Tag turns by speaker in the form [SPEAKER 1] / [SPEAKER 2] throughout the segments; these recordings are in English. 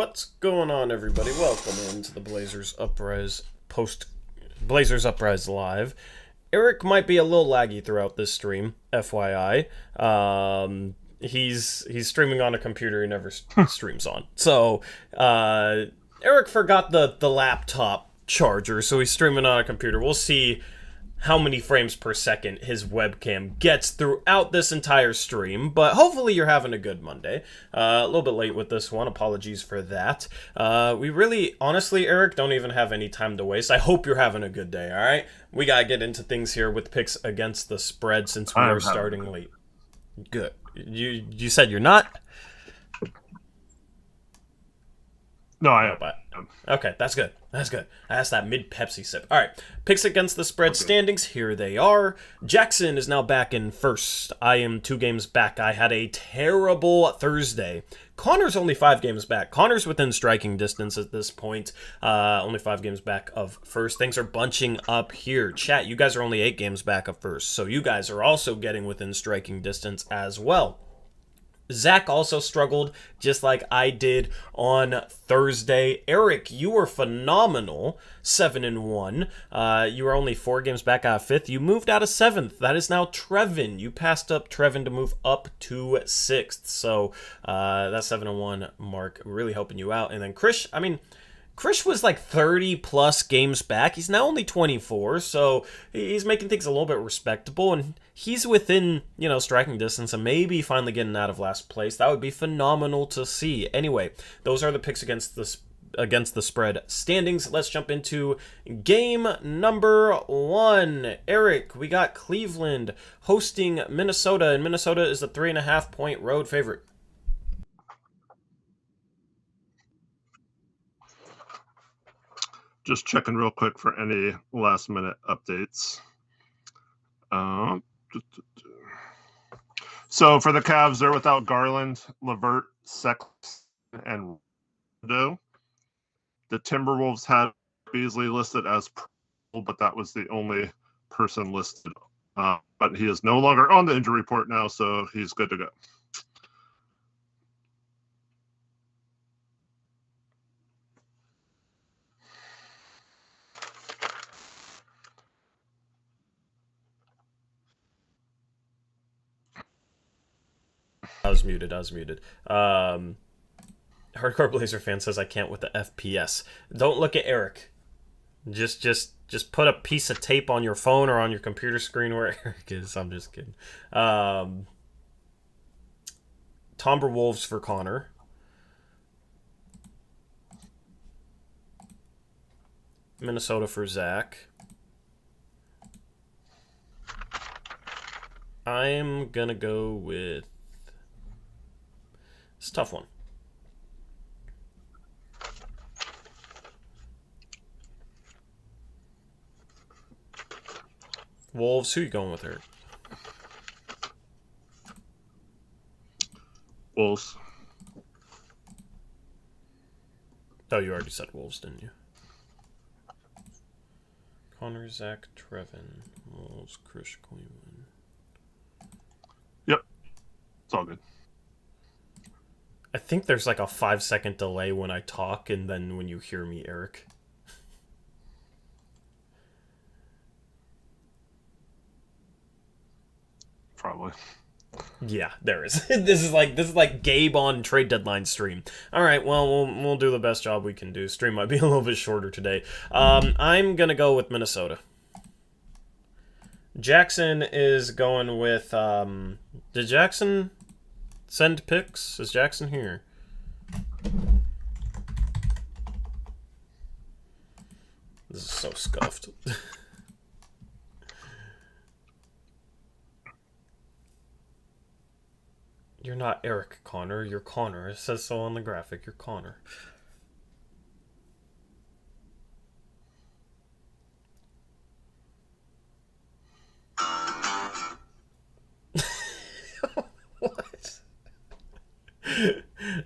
[SPEAKER 1] What's going on, everybody? Welcome into the Blazers Uprise Blazers Uprise Live. Eric might be a little laggy throughout this stream, FYI. He's streaming on a computer he never streams on. So, Eric forgot the laptop charger, so he's streaming on a computer. We'll see how many frames per second his webcam gets throughout this entire stream, but hopefully you're having a good Monday. A little bit late with this one, apologies for that. We really, honestly, Eric, don't even have any time to waste. I hope you're having a good day, alright? We gotta get into things here with picks against the spread since we are starting late. Good. You said you're not?
[SPEAKER 2] No, I am.
[SPEAKER 1] Okay, that's good. That's good. That's that mid-Pepsi sip. All right, picks against the spread standings. Here they are. Jackson is now back in first. I am 2 games back. I had a terrible Thursday. Connor's only 5 games back. Connor's within striking distance at this point. Only 5 games back of first. Things are bunching up here. Chat, you guys are only 8 games back of first, so you guys are also getting within striking distance as well. Zach also struggled, just like I did on Thursday. Eric, you were phenomenal, 7-1. You were only 4 games back out of 5th. You moved out of 7th. That is now Trevin. You passed up Trevin to move up to 6th. So that 7-1 mark really helping you out. And then Krish was like 30 plus games back. He's now only 24, so he's making things a little bit respectable, and he's within, striking distance and maybe finally getting out of last place. That would be phenomenal to see. Anyway, those are the picks against the spread standings. Let's jump into game number 1. Eric, we got Cleveland hosting Minnesota, and Minnesota is a 3.5-point road favorite.
[SPEAKER 2] Just checking real quick for any last-minute updates. So for the Cavs, they're without Garland, LeVert, Sexton, and Rondo. The Timberwolves had Beasley listed as probable, but that was the only person listed. But he is no longer on the injury report now, so he's good to go.
[SPEAKER 1] I was muted. Hardcore Blazer fan says I can't with the FPS. Don't look at Eric. Just put a piece of tape on your phone or on your computer screen where Eric is. I'm just kidding. Timberwolves for Connor. Minnesota for Zach. I'm gonna go with... It's a tough one. Wolves, who are you going with, Eric?
[SPEAKER 2] Wolves.
[SPEAKER 1] Oh, you already said Wolves, didn't you? Connor, Zach, Trevin, Wolves, Chris, Cleveland.
[SPEAKER 2] Yep. It's all good.
[SPEAKER 1] I think there's like a 5-second delay when I talk and then when you hear me, Eric.
[SPEAKER 2] Probably.
[SPEAKER 1] Yeah, there is. This is like Gabe on trade deadline stream. All right, well, we'll do the best job we can do. Stream might be a little bit shorter today. I'm gonna go with Minnesota. Jackson is going with. Did Jackson send picks? Is Jackson here? This is so scuffed. You're not Eric Connor, you're Connor. It says so on the graphic. You're Connor. What?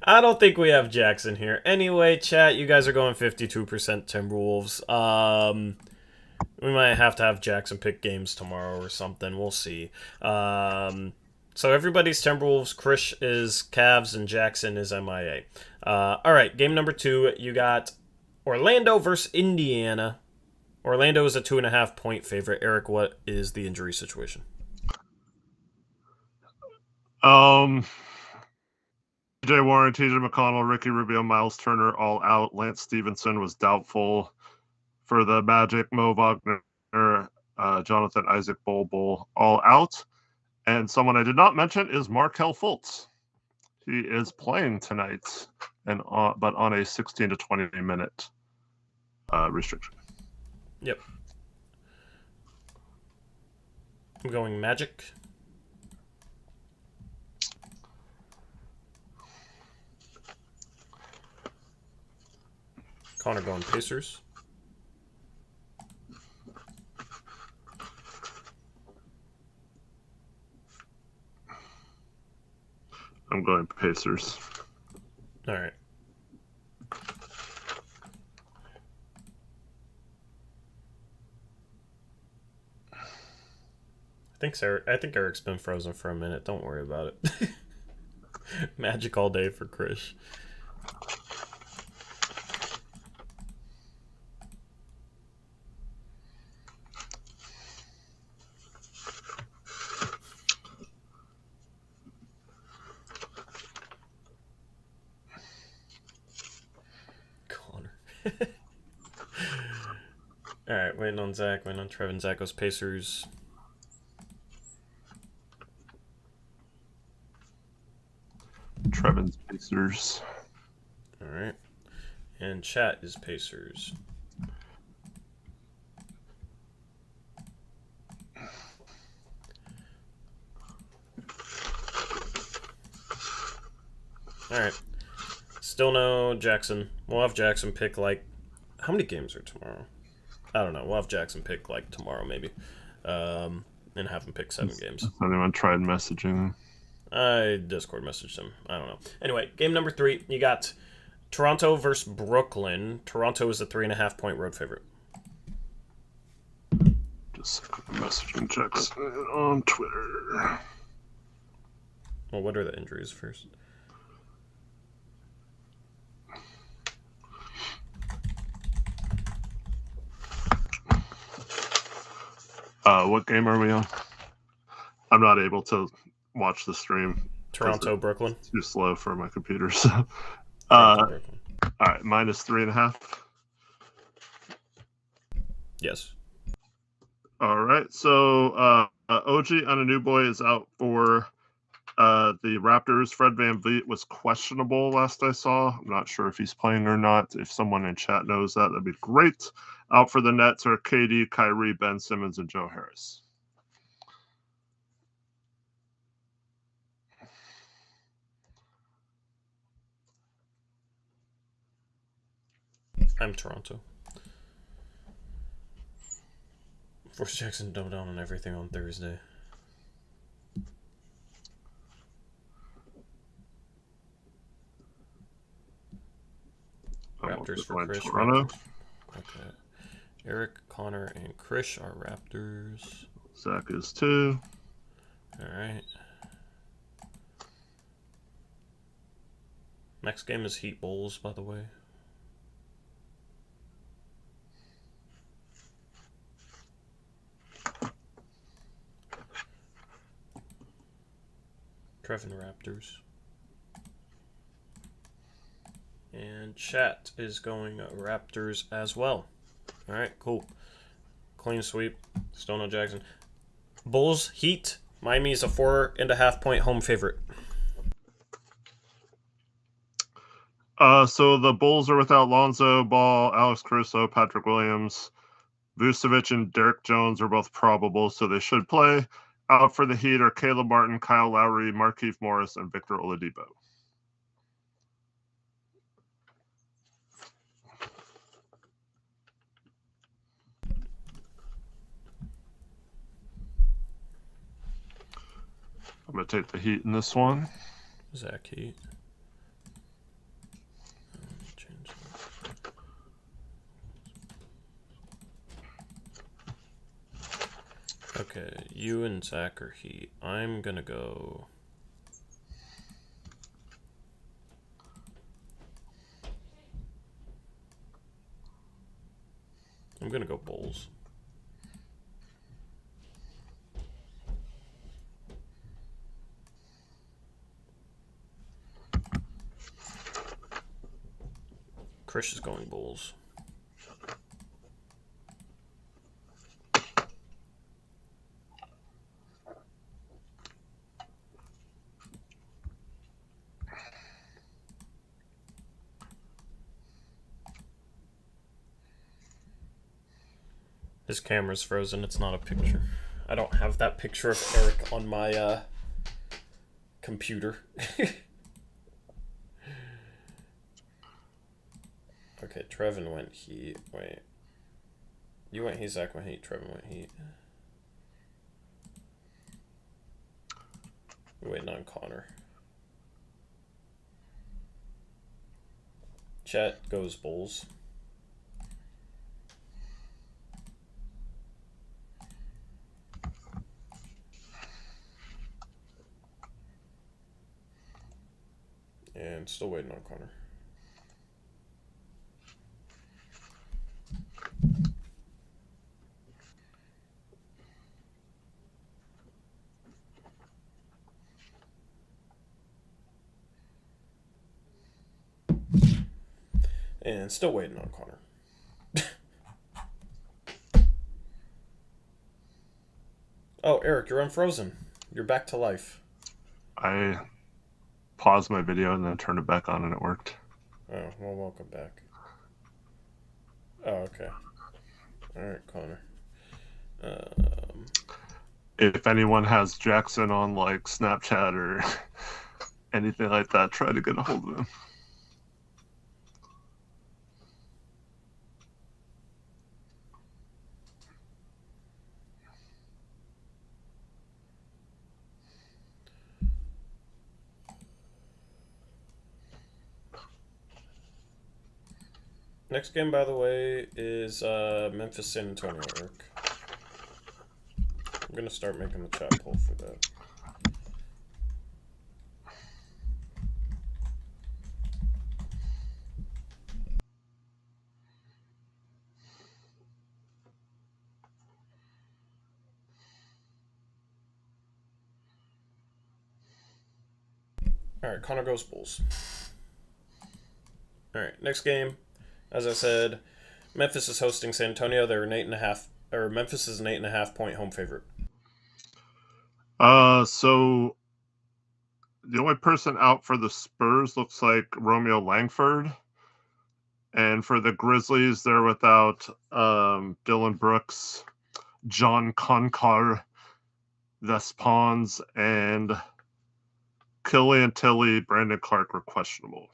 [SPEAKER 1] I don't think we have Jackson here. Anyway, chat, you guys are going 52% Timberwolves. We might have to have Jackson pick games tomorrow or something. We'll see. So everybody's Timberwolves. Krish is Cavs, and Jackson is MIA. All right, game number 2. You got Orlando versus Indiana. Orlando is a 2.5-point favorite. Eric, what is the injury situation?
[SPEAKER 2] Jay Warren, TJ McConnell, Ricky Rubio, Miles Turner all out. Lance Stevenson was doubtful for the Magic. Mo Wagner, Jonathan Isaac, Bol all out. And someone I did not mention is Markelle Fultz. He is playing tonight, but on a 16 to 20 minute restriction.
[SPEAKER 1] Yep. I'm going Magic. Connor going Pacers.
[SPEAKER 2] I'm going Pacers.
[SPEAKER 1] All right. I think Eric's been frozen for a minute. Don't worry about it. Magic all day for Krish. Connor. All right, waiting on Zach. Waiting on Trevin. Zach goes Pacers.
[SPEAKER 2] Trevin's Pacers.
[SPEAKER 1] All right. And chat is Pacers. All right. Still no Jackson. We'll have Jackson pick like... How many games are tomorrow? I don't know. We'll have Jackson pick like tomorrow maybe. And have him pick 7 games.
[SPEAKER 2] Has anyone tried messaging him?
[SPEAKER 1] I Discord messaged him. I don't know. Anyway, game number 3. You got Toronto versus Brooklyn. Toronto is a 3.5-point road favorite.
[SPEAKER 2] Just messaging checks on Twitter.
[SPEAKER 1] Well, what are the injuries first?
[SPEAKER 2] What game are we on? I'm not able to watch the stream.
[SPEAKER 1] Toronto, Brooklyn.
[SPEAKER 2] Too slow for my computer. So, all right, minus 3.5.
[SPEAKER 1] Yes.
[SPEAKER 2] All right, so OG Anunoby is out for the Raptors. Fred VanVleet was questionable last I saw. I'm not sure if he's playing or not. If someone in chat knows that, that'd be great. Out for the Nets are KD, Kyrie, Ben Simmons, and Joe Harris.
[SPEAKER 1] I'm Toronto. Force Jackson dumb down on everything on Thursday. Raptors for Krish. Raptors. Okay. Eric, Connor, and Krish are Raptors.
[SPEAKER 2] Zach is 2.
[SPEAKER 1] All right. Next game is Heat Bulls, by the way. Trevin Raptors. And chat is going Raptors as well. All right, cool. Clean sweep. Still no Jackson. Bulls, Heat. Miami is a 4.5-point home favorite.
[SPEAKER 2] So the Bulls are without Lonzo Ball, Alex Caruso, Patrick Williams, Vucevic, and Derek Jones are both probable, so they should play. Out for the Heat are Caleb Martin, Kyle Lowry, Markieff Morris, and Victor Oladipo. I'm going to take the Heat in this one.
[SPEAKER 1] Zach Heat. Okay, you and Zach are Heat. I'm gonna go... I'm gonna go Bulls. Chris is going Bulls. His camera's frozen. It's not a picture. I don't have that picture of Eric on my computer. Okay, Trevin went Heat. Wait. You went Heat, Zach went Heat, Trevin went Heat. We're waiting on Connor. Chet goes Bulls. And still waiting on Connor. And still waiting on Connor. Oh, Eric, you're unfrozen. You're back to life.
[SPEAKER 2] I paused my video and then turned it back on and it worked.
[SPEAKER 1] Oh, well, welcome back. Oh, okay. Alright, Connor.
[SPEAKER 2] If anyone has Jackson on like Snapchat or anything like that, try to get a hold of him.
[SPEAKER 1] Next game, by the way, is Memphis San Antonio, Eric. I'm gonna start making the chat poll for that. Alright, Connor goes Bulls. Alright, next game. As I said, Memphis is hosting San Antonio. They're an 8.5, or Memphis is an 8.5 point home favorite.
[SPEAKER 2] So the only person out for the Spurs looks like Romeo Langford. And for the Grizzlies, they're without Dylan Brooks, John Konkar, Vespons, and Killian Tilly, Brandon Clark were questionable.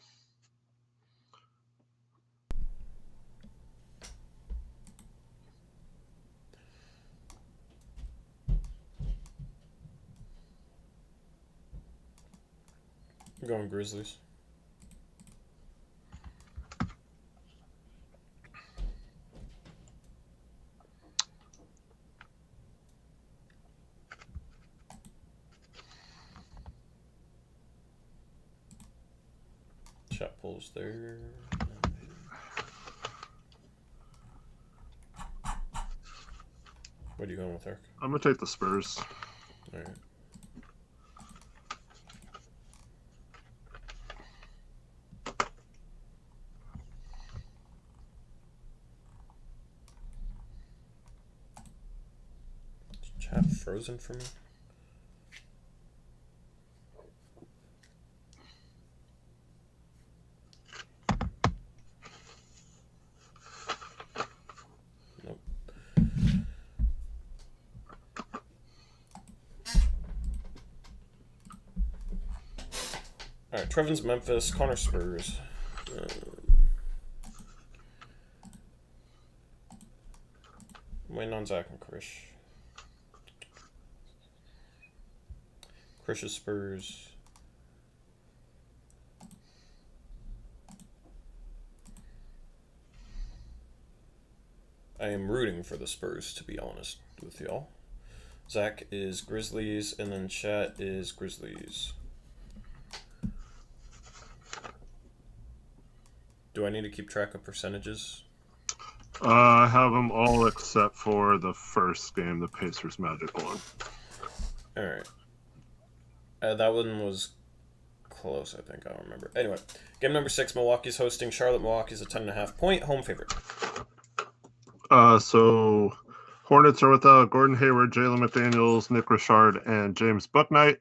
[SPEAKER 1] I'm going Grizzlies. Shot pulls there. What are you going with, Eric?
[SPEAKER 2] I'm going to take the Spurs.
[SPEAKER 1] All right. Is chat frozen for me? Alright, Trevin's Memphis, Connor Spurs. I'm waiting on Zach and Krish. Krish's Spurs. I am rooting for the Spurs, to be honest with y'all. Zach is Grizzlies, and then chat is Grizzlies. Do I need to keep track of percentages?
[SPEAKER 2] I have them all except for the first game, the Pacers Magic one.
[SPEAKER 1] All right. That one was close, I think. I don't remember. Anyway, game number 6, Milwaukee's hosting Charlotte. Milwaukee's a 10.5-point home favorite.
[SPEAKER 2] So Hornets are without Gordon Hayward, Jalen McDaniels, Nick Richard, and James Bouknight,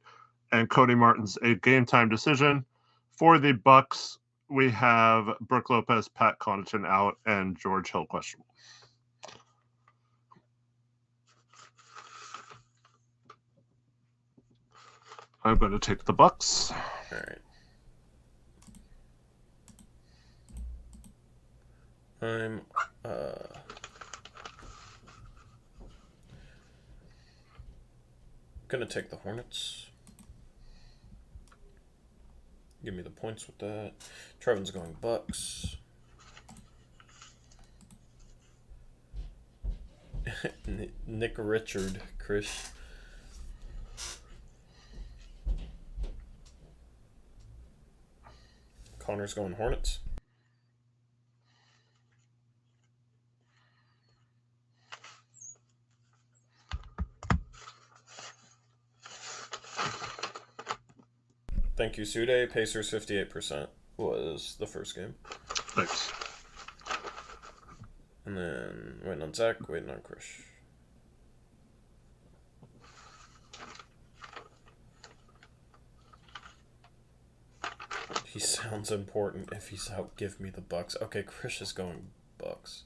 [SPEAKER 2] and Cody Martin's a game-time decision. For the Bucks, we have Brook Lopez, Pat Connaughton out, and George Hill questionable. I'm going to take the Bucks.
[SPEAKER 1] All right. I'm gonna take the Hornets. Give me the points with that. Trevin's going Bucks. Nick Richard, Chris. Connor's going Hornets. Thank you, Sude. Pacers 58% was the first game.
[SPEAKER 2] Thanks.
[SPEAKER 1] And then waiting on Zach, waiting on Chris. He sounds important. If he's out, give me the Bucks. Okay, Chris is going Bucks.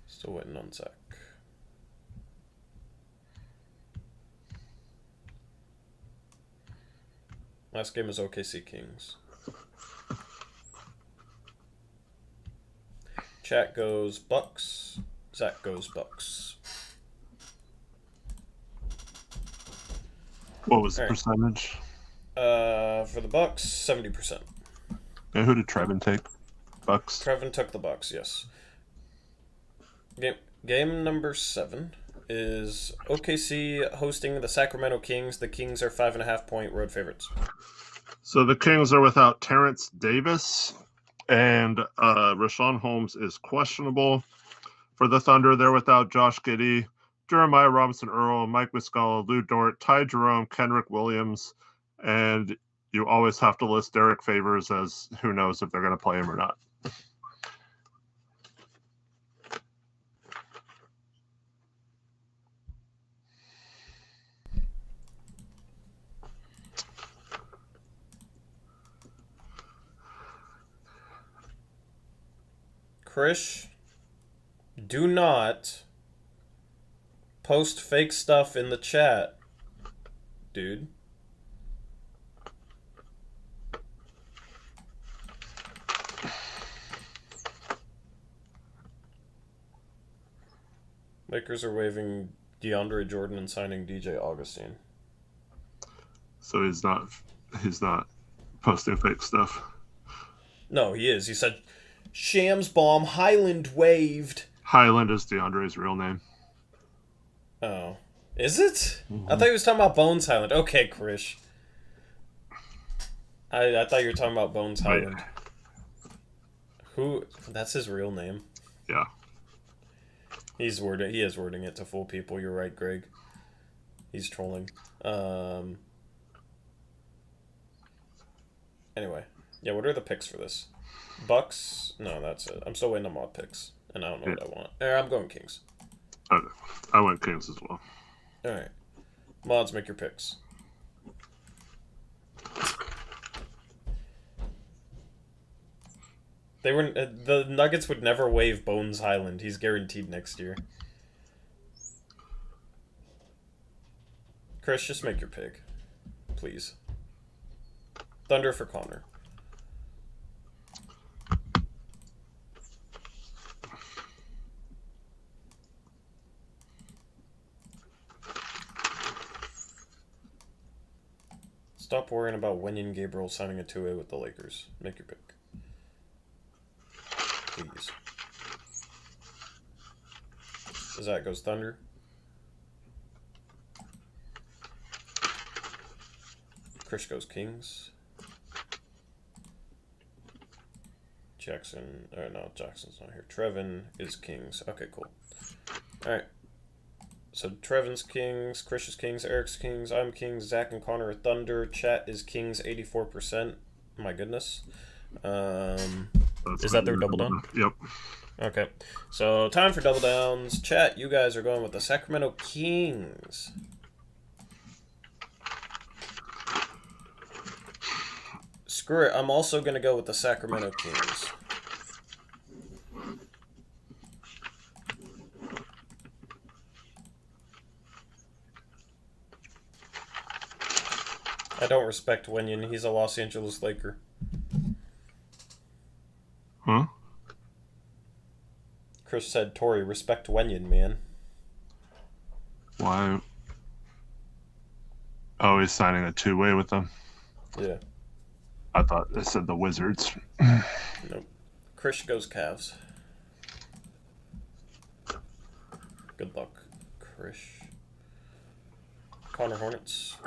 [SPEAKER 1] Still waiting on Zach. Last game is OKC Kings. Chat goes Bucks. Zach goes Bucks.
[SPEAKER 2] What was the percentage?
[SPEAKER 1] For the Bucks, 70%.
[SPEAKER 2] And who did Trevin take? Bucks?
[SPEAKER 1] Trevin took the Bucks, yes. Game number 7 is OKC hosting the Sacramento Kings. The Kings are 5.5-point road favorites.
[SPEAKER 2] So the Kings are without Terrence Davis, and Rashawn Holmes is questionable. For the Thunder, they're without Josh Giddey, Jeremiah Robinson-Earl, Mike Muscala, Lou Dort, Ty Jerome, Kendrick Williams, and you always have to list Derek Favors as who knows if they're going to play him or not.
[SPEAKER 1] Krish, do not post fake stuff in the chat, dude. Lakers are waiving DeAndre Jordan and signing DJ Augustine.
[SPEAKER 2] So he's not posting fake stuff.
[SPEAKER 1] No, he is. He said Shams bomb, Highland waved.
[SPEAKER 2] Highland is DeAndre's real name.
[SPEAKER 1] Oh. Is it? Mm-hmm. I thought he was talking about Bones Highland. Okay, Krish. I thought you were talking about Bones Highland.
[SPEAKER 2] Yeah.
[SPEAKER 1] Who? That's his real name.
[SPEAKER 2] Yeah.
[SPEAKER 1] He is wording it to fool people. You're right, Greg. He's trolling. Anyway. Yeah, what are the picks for this? Bucks? No, that's it. I'm still waiting on mod picks. And I don't know what I want. I'm going Kings.
[SPEAKER 2] Okay. I went Kings as well.
[SPEAKER 1] Alright. Mods, make your picks. They were the Nuggets would never waive Bones Highland. He's guaranteed next year. Chris, just make your pick. Please. Thunder for Connor. Stop worrying about Wenyen Gabriel signing a 2A with the Lakers. Make your pick. Please. Zach goes Thunder. Chris goes Kings. Jackson, no, Jackson's not here. Trevin is Kings. Okay, cool. Alright. So Trevin's Kings, Chris is Kings, Eric's Kings, I'm Kings, Zach and Connor are Thunder, chat is Kings 84%. My goodness. Is that their double down?
[SPEAKER 2] Yep.
[SPEAKER 1] Okay. So time for double downs. Chat, you guys are going with the Sacramento Kings. Screw it, I'm also going to go with the Sacramento Kings. I don't respect Wenyon. He's a Los Angeles Laker.
[SPEAKER 2] Huh?
[SPEAKER 1] Chris said, Tori, respect Wenyon, man.
[SPEAKER 2] Why? Oh, he's signing a two-way with them?
[SPEAKER 1] Yeah.
[SPEAKER 2] I thought it said the Wizards.
[SPEAKER 1] Nope. Chris goes Cavs. Good luck, Chris. Connor Hornets.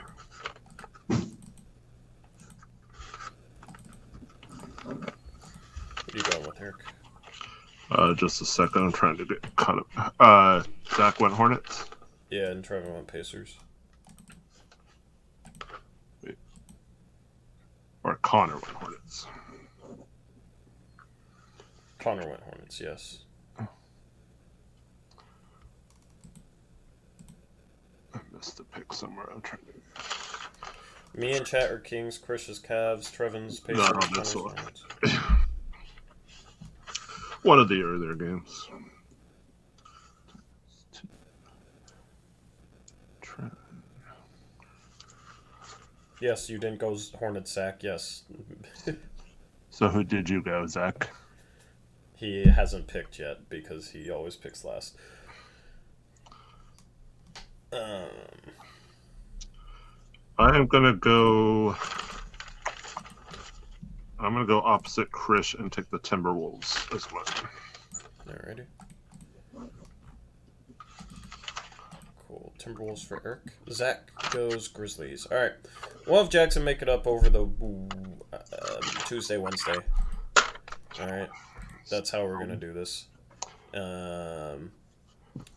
[SPEAKER 1] What are you going with, Eric?
[SPEAKER 2] Just a second. I'm trying to get caught up. Zach went Hornets.
[SPEAKER 1] Yeah, and Trevor went Pacers.
[SPEAKER 2] Wait. Or Connor went Hornets.
[SPEAKER 1] Connor went Hornets, yes.
[SPEAKER 2] I missed a pick somewhere. I'm trying to.
[SPEAKER 1] Me and chat are Kings, Chris is Cavs, Trevin's Pacers,
[SPEAKER 2] No,
[SPEAKER 1] Connor's
[SPEAKER 2] that's all.
[SPEAKER 1] Hornets.
[SPEAKER 2] One of the earlier games.
[SPEAKER 1] Yes, you didn't go Hornets, Zach, yes.
[SPEAKER 2] So who did you go, Zach?
[SPEAKER 1] He hasn't picked yet because he always picks last.
[SPEAKER 2] I am gonna go. I'm gonna go opposite Chris and take the Timberwolves as well.
[SPEAKER 1] Alrighty. Cool. Timberwolves for Eric. Zach goes Grizzlies. Alright. We'll have Jackson make it up over the Tuesday, Wednesday. Alright. That's how we're going to do this.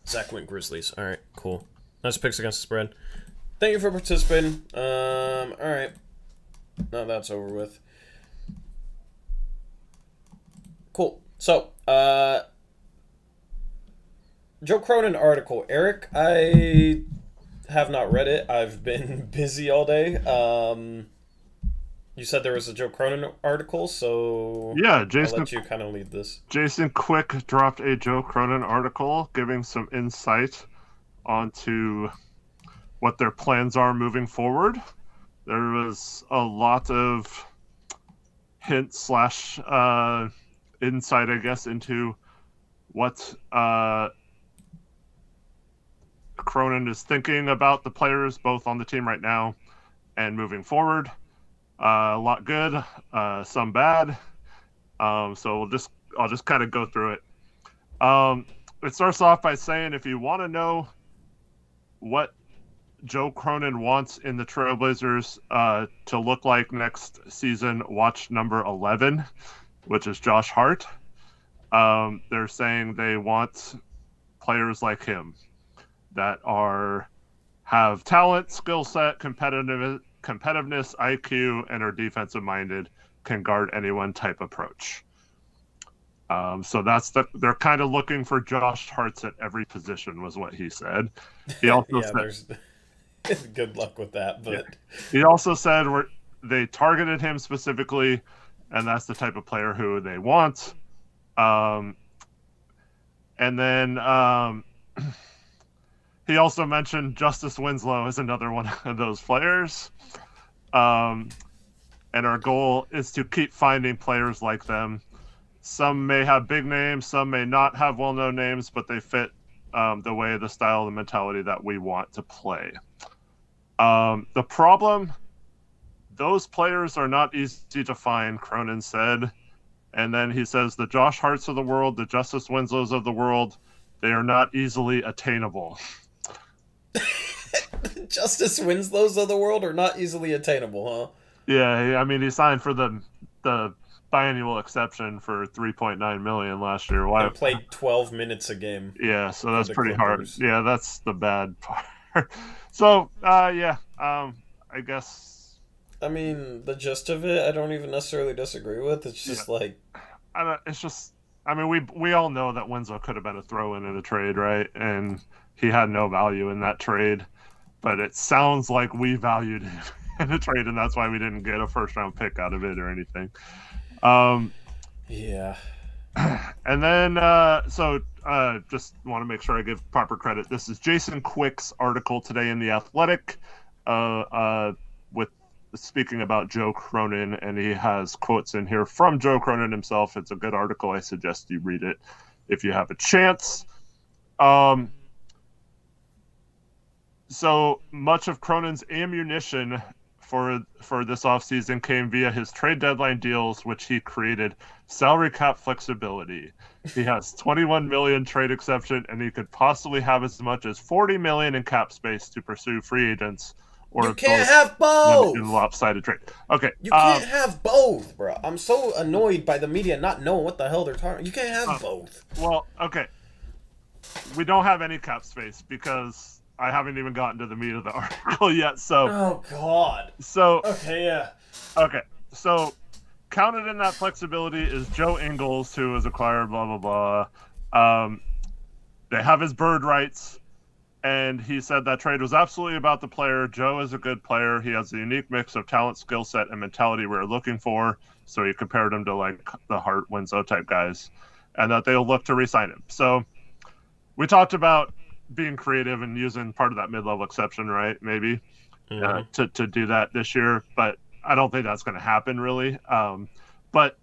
[SPEAKER 1] Zach went Grizzlies. Alright, cool. Nice picks against the spread. Thank you for participating. Alright. Now that's over with. Cool. So, Joe Cronin article. Eric, I have not read it. I've been busy all day. You said there was a Joe Cronin article, so
[SPEAKER 2] yeah, Jason,
[SPEAKER 1] I'll let you kind of lead this.
[SPEAKER 2] Jason Quick dropped a Joe Cronin article giving some insight onto what their plans are moving forward. There was a lot of hint / insight, I guess, into what Cronin is thinking about the players, both on the team right now and moving forward. A lot good, some bad. So I'll just kind of go through it. It starts off by saying, if you want to know what Joe Cronin wants in the Trailblazers to look like next season, watch number 11, which is Josh Hart. They're saying they want players like him that have talent, skill set, competitiveness, IQ, and are defensive minded, can guard anyone type approach. So they're kind of looking for Josh Harts at every position, was what he said. He also
[SPEAKER 1] said, good luck with that, but
[SPEAKER 2] he also said they targeted him specifically, and that's the type of player who they want. And then he also mentioned Justice Winslow as another one of those players. And our goal is to keep finding players like them. Some may have big names, some may not have well-known names, but they fit the way, the style, the mentality that we want to play. The problem, those players are not easy to find, Cronin said. And then he says the Josh Harts of the world, the Justice Winslows of the world, They are not easily attainable.
[SPEAKER 1] Justice Winslow's of the world are not easily attainable, huh?
[SPEAKER 2] Yeah, I mean, he signed for the biannual exception for $3.9 million last year. Why?
[SPEAKER 1] And played 12 minutes a game.
[SPEAKER 2] Yeah, so that's
[SPEAKER 1] the
[SPEAKER 2] pretty hard.
[SPEAKER 1] Clippers.
[SPEAKER 2] Yeah, that's the bad part. So, I guess.
[SPEAKER 1] I mean, the gist of it, I don't even necessarily disagree with. It's just like,
[SPEAKER 2] It's just. I mean, we all know that Winslow could have been a throw-in in a trade, right? And he had no value in that trade. But it sounds like we valued him in a trade, and that's why we didn't get a first-round pick out of it or anything.
[SPEAKER 1] yeah.
[SPEAKER 2] And then, just want to make sure I give proper credit. This is Jason Quick's article today in The Athletic, with speaking about Joe Cronin, and he has quotes in here from Joe Cronin himself. It's a good article. I suggest you read it if you have a chance. So much of Cronin's ammunition for this offseason came via his trade deadline deals, which he created salary cap flexibility. He has $21 million trade exception, and he could possibly have as much as $40 million in cap space to pursue free agents. Or
[SPEAKER 1] you can't have both.
[SPEAKER 2] In a lopsided trade. Okay.
[SPEAKER 1] You can't have both, bro. I'm so annoyed by the media not knowing what the hell they're talking. You can't have both.
[SPEAKER 2] Well, okay. We don't have any cap space because I haven't even gotten to the meat of the article yet. So.
[SPEAKER 1] Oh God.
[SPEAKER 2] So.
[SPEAKER 1] Okay. Yeah.
[SPEAKER 2] Okay. So, counted in that flexibility is Joe Ingles, who was acquired. Blah blah blah. They have his bird rights. And he said that trade was absolutely about the player. Joe is a good player. He has a unique mix of talent, skill set, and mentality we're looking for. So he compared him to like the Hart, Winslow type guys, and that they'll look to re-sign him. So we talked about being creative and using part of that mid-level exception, right? Maybe to do that this year, but I don't think that's going to happen really. But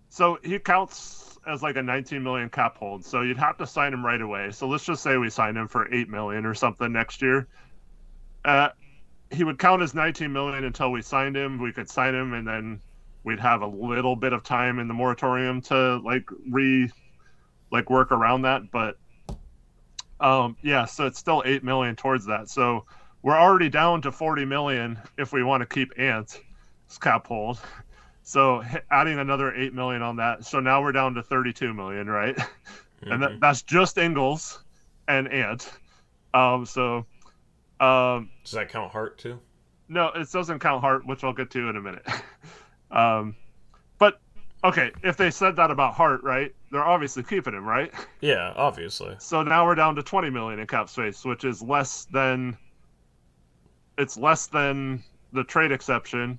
[SPEAKER 2] so he counts as like a $19 million cap hold, so you'd have to sign him right away. So let's just say we sign him for $8 million or something next year. He would count as $19 million until we signed him. We could sign him, and then we'd have a little bit of time in the moratorium to work around that. But so it's still $8 million towards that. So we're already down to $40 million if we want to keep Ant's cap hold. So adding another $8 million on that, so now we're down to $32 million, right? Mm-hmm. And that's just Ingles and Ant. Does
[SPEAKER 1] that count Hart too?
[SPEAKER 2] No, it doesn't count Hart, which I'll get to in a minute. But okay, if they said that about Hart, right? They're obviously keeping him, right?
[SPEAKER 1] Yeah, obviously.
[SPEAKER 2] So now we're down to $20 million in cap space, which is less than the trade exception.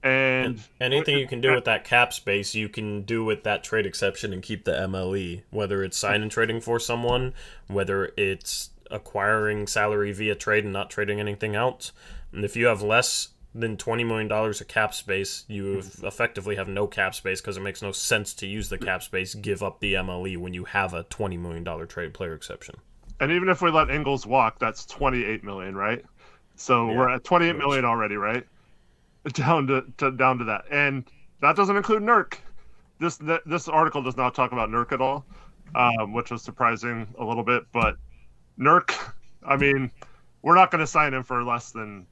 [SPEAKER 2] And
[SPEAKER 1] anything you can do with that cap space, you can do with that trade exception and keep the MLE. Whether it's sign and trading for someone, whether it's acquiring salary via trade and not trading anything else. And if you have less than $20 million of cap space, you effectively have no cap space because it makes no sense to use the cap space, give up the MLE when you have a $20 million trade player exception.
[SPEAKER 2] And even if we let Ingles walk, that's $28 million, right? So we're at $28 million already, right? Down to that, and that doesn't include Nurk. This article does not talk about Nurk at all, which was surprising a little bit. But Nurk, I mean, we're not going to sign him for less than,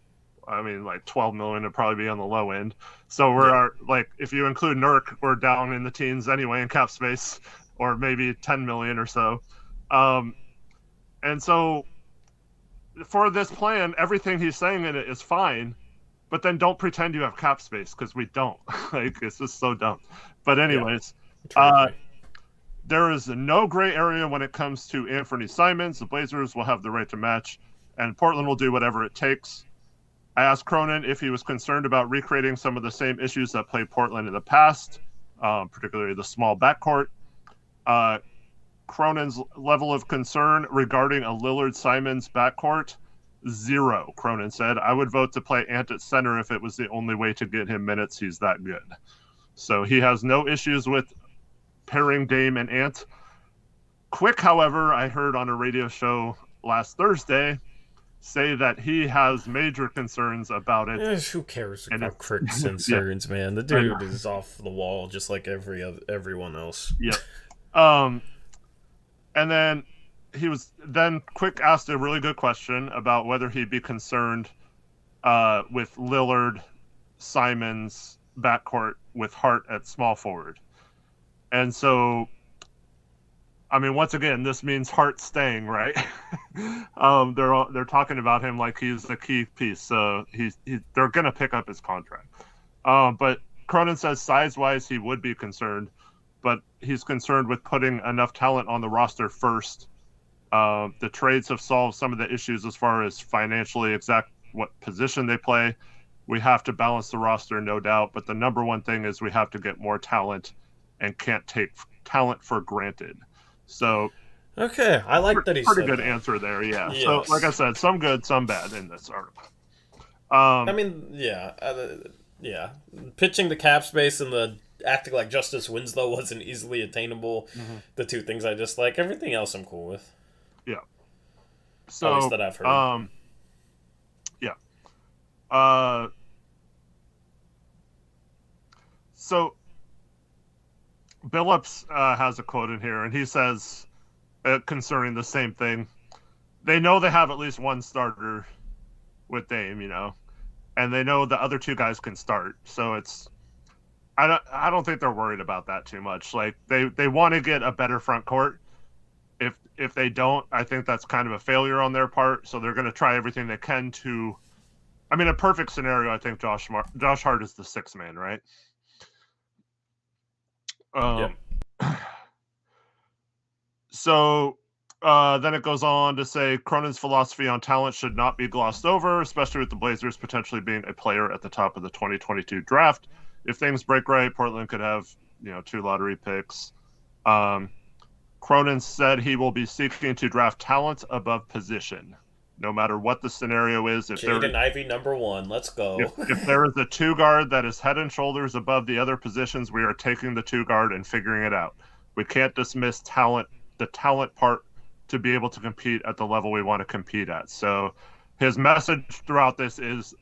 [SPEAKER 2] like $12 million would probably be on the low end. So if you include Nurk, we're down in the teens anyway in cap space, or maybe $10 million or so. And so for this plan, everything he's saying in it is fine. But then don't pretend you have cap space, because we don't. It's just so dumb. But anyways, there is no gray area when it comes to Anthony Simons. The Blazers will have the right to match, and Portland will do whatever it takes. I asked Cronin if he was concerned about recreating some of the same issues that plagued Portland in the past, particularly the small backcourt. Cronin's level of concern regarding a Lillard-Simons backcourt, 0, Cronin said. I would vote to play Ant at center if it was the only way to get him minutes. He's that good. So he has no issues with pairing Dame and Ant. Quick, however, I heard on a radio show last Thursday say that he has major concerns about it.
[SPEAKER 1] Who cares about Quick's concerns, man? The dude is off the wall just like everyone else.
[SPEAKER 2] Yeah. And then he was then Quick asked a really good question about whether he'd be concerned with Lillard, Simons backcourt with Hart at small forward. And so, I mean, once again, this means Hart staying, right? They're talking about him like he's a key piece, so they're gonna pick up his contract. But Cronin says size-wise he would be concerned, but he's concerned with putting enough talent on the roster first. The trades have solved some of the issues as far as financially exact what position they play. We have to balance the roster, no doubt, but the number one thing is we have to get more talent and can't take talent for granted. So,
[SPEAKER 1] okay, I like that he
[SPEAKER 2] pretty
[SPEAKER 1] said
[SPEAKER 2] good
[SPEAKER 1] that.
[SPEAKER 2] answer there. Yeah.
[SPEAKER 1] Yes.
[SPEAKER 2] So, like I said, some good, some bad in this article.
[SPEAKER 1] I mean, yeah, pitching the cap space and the acting like Justice Winslow wasn't easily attainable. The two things I dislike. Everything else I'm cool with.
[SPEAKER 2] Yeah. So,
[SPEAKER 1] at least that I've heard.
[SPEAKER 2] Yeah. So Billups has a quote in here, and he says concerning the same thing. They know they have at least one starter with Dame, and they know the other two guys can start. So it's I don't think they're worried about that too much. Like they want to get a better front court. If they don't, I think that's kind of a failure on their part. So they're going to try everything they can to. I mean, a perfect scenario. I think Josh Hart is the sixth man, right?
[SPEAKER 1] Yep.
[SPEAKER 2] So then it goes on to say Cronin's philosophy on talent should not be glossed over, especially with the Blazers potentially being a player at the top of the 2022 draft. If things break right, Portland could have 2 lottery picks. Cronin said he will be seeking to draft talent above position, no matter what the scenario is. If
[SPEAKER 1] Jaden Ivey, number 1. Let's go.
[SPEAKER 2] If there is a 2 guard that is head and shoulders above the other positions, we are taking the 2 guard and figuring it out. We can't dismiss the talent part, to be able to compete at the level we want to compete at. So his message throughout this is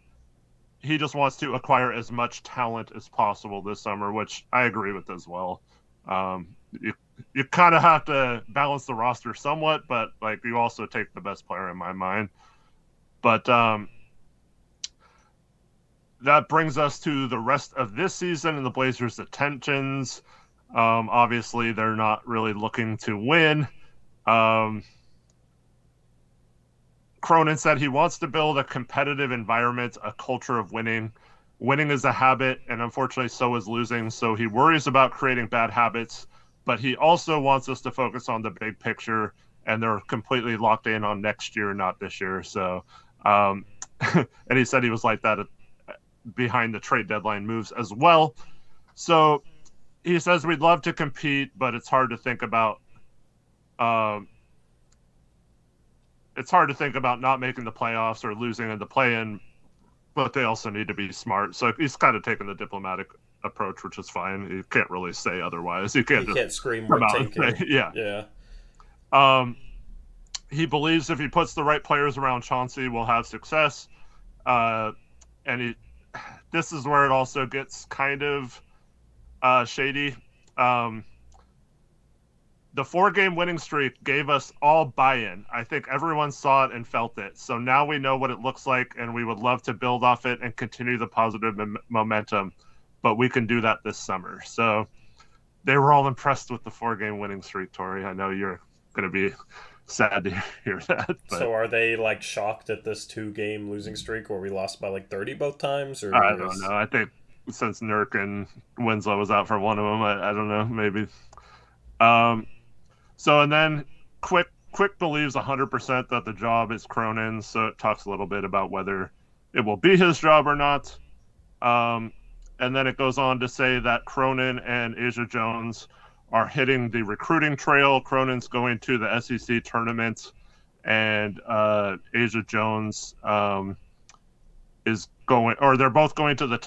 [SPEAKER 2] he just wants to acquire as much talent as possible this summer, which I agree with as well. You kind of have to balance the roster somewhat, but you also take the best player in my mind. But that brings us to the rest of this season and the Blazers' attentions. Obviously, they're not really looking to win. Cronin said he wants to build a competitive environment, a culture of winning. Winning is a habit, and unfortunately so is losing. So he worries about creating bad habits, but he also wants us to focus on the big picture, and they're completely locked in on next year, not this year. So, and he said he was like that behind the trade deadline moves as well. So he says we'd love to compete, but it's hard to think about. It's hard to think about not making the playoffs or losing in the play-in, but they also need to be smart. So he's kind of taking the diplomatic approach, which is fine. You can't really say otherwise. You can't
[SPEAKER 1] scream we're tanking.
[SPEAKER 2] Yeah. He believes if he puts the right players around Chauncey, we'll have success. This is where it also gets kind of shady. The 4-game winning streak gave us all buy-in. I think everyone saw it and felt it. So now we know what it looks like, and we would love to build off it and continue the positive momentum. But we can do that this summer. So they were all impressed with the 4-game winning streak, Tori. I know you're going to be sad to hear that. But
[SPEAKER 1] so are they shocked at this 2-game losing streak where we lost by 30 both times? Or
[SPEAKER 2] I don't know. I think since Nurk and Winslow was out for one of them, I don't know, maybe. So, and then Quick believes 100% that the job is Cronin's, so it talks a little bit about whether it will be his job or not. And then it goes on to say that Cronin and Asia Jones are hitting the recruiting trail. Cronin's going to the SEC tournament, and Asia Jones is going, or they're both going to